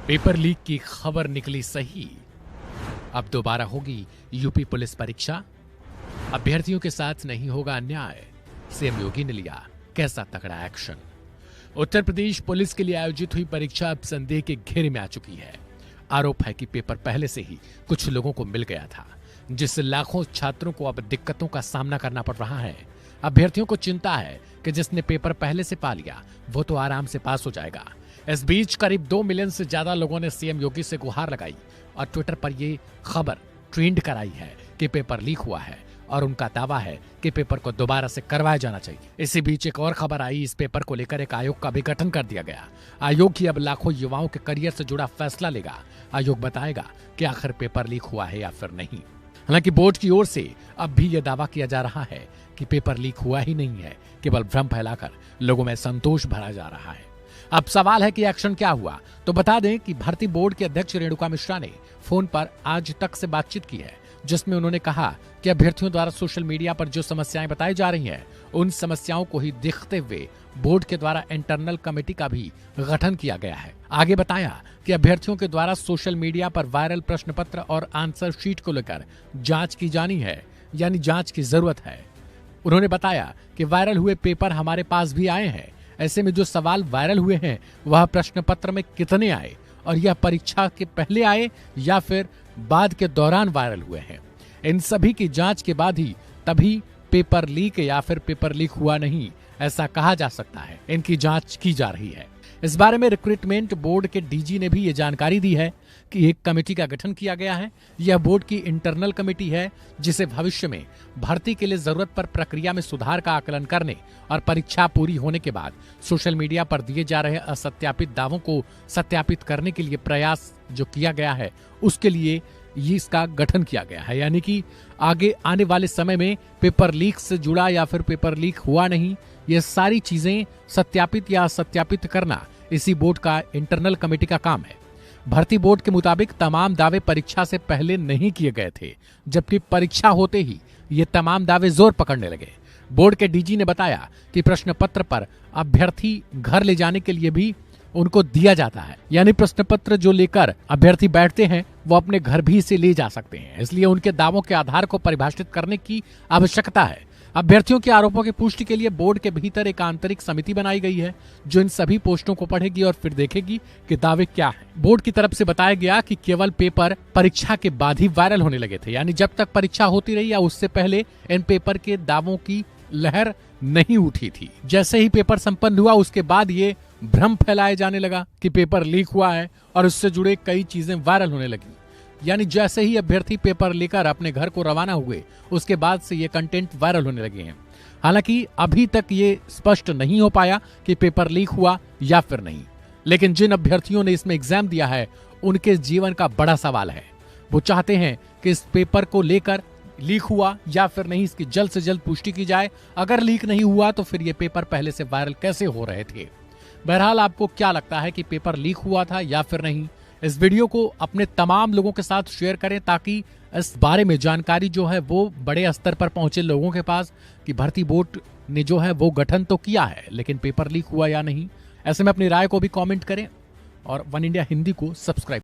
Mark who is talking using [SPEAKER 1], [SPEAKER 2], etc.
[SPEAKER 1] Paper leak की खबर निकली सही। अब दोबारा होगी यूपी पुलिस परीक्षा। अभ्यर्थियों के साथ नहीं होगा अन्याय। सीएम योगी ने लिया कैसा तगड़ा एक्शन। उत्तर प्रदेश पुलिस के लिए आयोजित हुई परीक्षा अब संदेह के घेरे में आ चुकी है। आरोप है कि पेपर पहले से ही कुछ लोगों को मिल गया था, जिससे लाखों छात्रों को अब दिक्कतों का सामना करना पड़ रहा है। अभ्यर्थियों को चिंता है कि जिसने पेपर पहले से पा लिया वो तो आराम से पास हो जाएगा। इस बीच करीब 2 मिलियन से ज्यादा लोगों ने सीएम योगी से गुहार लगाई और ट्विटर पर ये खबर ट्रेंड कराई है कि पेपर लीक हुआ है और उनका दावा है कि पेपर को दोबारा से करवाया जाना चाहिए। इसी बीच एक और खबर आई, इस पेपर को लेकर एक आयोग का भी गठन कर दिया गया। आयोग ही अब लाखों युवाओं के करियर से जुड़ा फैसला लेगा। आयोग बताएगा कि आखिर पेपर लीक हुआ है या फिर नहीं। हालांकि बोर्ड की ओर से अब भी यह दावा किया जा रहा है कि पेपर लीक हुआ ही नहीं है, केवल भ्रम फैलाकर लोगों में संतोष भरा जा रहा है। अब सवाल है कि एक्शन क्या हुआ। तो बता दें कि भर्ती बोर्ड के अध्यक्ष रेणुका मिश्रा ने फोन पर आज तक से बातचीत की है, जिसमें उन्होंने कहा कि अभ्यर्थियों द्वारा सोशल मीडिया पर जो समस्याएं बताई जा रही हैं, उन समस्याओं को ही देखते हुए बोर्ड के द्वारा इंटरनल कमेटी का भी गठन किया गया है। आगे बताया कि अभ्यर्थियों के द्वारा सोशल मीडिया पर वायरल प्रश्न पत्र और आंसर शीट को लेकर जांच की जानी है, यानी जांच की जरूरत है। उन्होंने बताया कि वायरल हुए पेपर हमारे पास भी आए हैं। ऐसे में जो सवाल वायरल हुए हैं वह प्रश्न पत्र में कितने आए और यह परीक्षा के पहले आए या फिर बाद के दौरान वायरल हुए हैं, इन सभी की जांच के बाद ही तभी पेपर लीक या फिर पेपर लीक हुआ नहीं ऐसा कहा जा सकता है। इनकी जांच की जा रही है। इस बारे में रिक्रूटमेंट बोर्ड के डीजी ने भी ये जानकारी दी है कि एक कमेटी का गठन किया गया है। यह बोर्ड की इंटरनल कमेटी है, जिसे भविष्य में भर्ती के लिए जरूरत पर प्रक्रिया में सुधार का आकलन करने और परीक्षा पूरी होने के बाद सोशल मीडिया पर दिए जा रहे असत्यापित दावों को सत्यापित करने के लिए प्रयास जो किया गया है, उसके लिए इसका गठन किया गया है। यानी कि आगे आने वाले समय में पेपर लीक से जुड़ा या फिर पेपर लीक हुआ नहीं, ये सारी चीजें सत्यापित या असत्यापित करना इसी बोर्ड का इंटरनल कमेटी का काम है। भर्ती बोर्ड के मुताबिक तमाम दावे परीक्षा से पहले नहीं किए गए थे, जबकि परीक्षा होते ही ये तमाम दावे जोर पकड़ने लगे। बोर्ड के डीजी ने बताया कि प्रश्न पत्र पर अभ्यर्थी घर ले जाने के लिए भी उनको दिया जाता है, यानी प्रश्न पत्र जो लेकर अभ्यर्थी बैठते हैं वो अपने घर भी इसे ले जा सकते हैं। इसलिए उनके दावों के आधार को परिभाषित करने की आवश्यकता है। अभ्यर्थियों के आरोपों की पुष्टि के लिए बोर्ड के भीतर एक आंतरिक समिति बनाई गई है, जो इन सभी पोस्टों को पढ़ेगी और फिर देखेगी कि दावे क्या हैं। बोर्ड की तरफ से बताया गया कि केवल पेपर परीक्षा के बाद ही वायरल होने लगे थे, यानी जब तक परीक्षा होती रही या उससे पहले इन पेपर के दावों की लहर नहीं उठी थी। जैसे ही पेपर संपन्न हुआ उसके बाद ये भ्रम फैलाया जाने लगा कि पेपर लीक हुआ है और उससे जुड़े कई चीजें वायरल होने लगी। यानी जैसे ही अभ्यर्थी पेपर लेकर अपने घर को रवाना हुए उसके बाद से ये कंटेंट वायरल होने लगे हैं। हालांकि अभी तक ये स्पष्ट नहीं हो पाया कि पेपर लीक हुआ या फिर नहीं, लेकिन जिन अभ्यर्थियों ने इसमें एग्जाम दिया है उनके जीवन का बड़ा सवाल है। वो चाहते हैं कि इस पेपर को लेकर लीक हुआ या फिर नहीं, इसकी जल्द से जल्द पुष्टि की जाए। अगर लीक नहीं हुआ तो फिर ये पेपर पहले से वायरल कैसे हो रहे थे। बहरहाल आपको क्या लगता है कि पेपर लीक हुआ था या फिर नहीं? इस वीडियो को अपने तमाम लोगों के साथ शेयर करें ताकि इस बारे में जानकारी जो है वो बड़े स्तर पर पहुंचे लोगों के पास कि भर्ती बोर्ड ने जो है वो गठन तो किया है लेकिन पेपर लीक हुआ या नहीं। ऐसे में अपनी राय को भी कमेंट करें और वन इंडिया हिंदी को सब्सक्राइब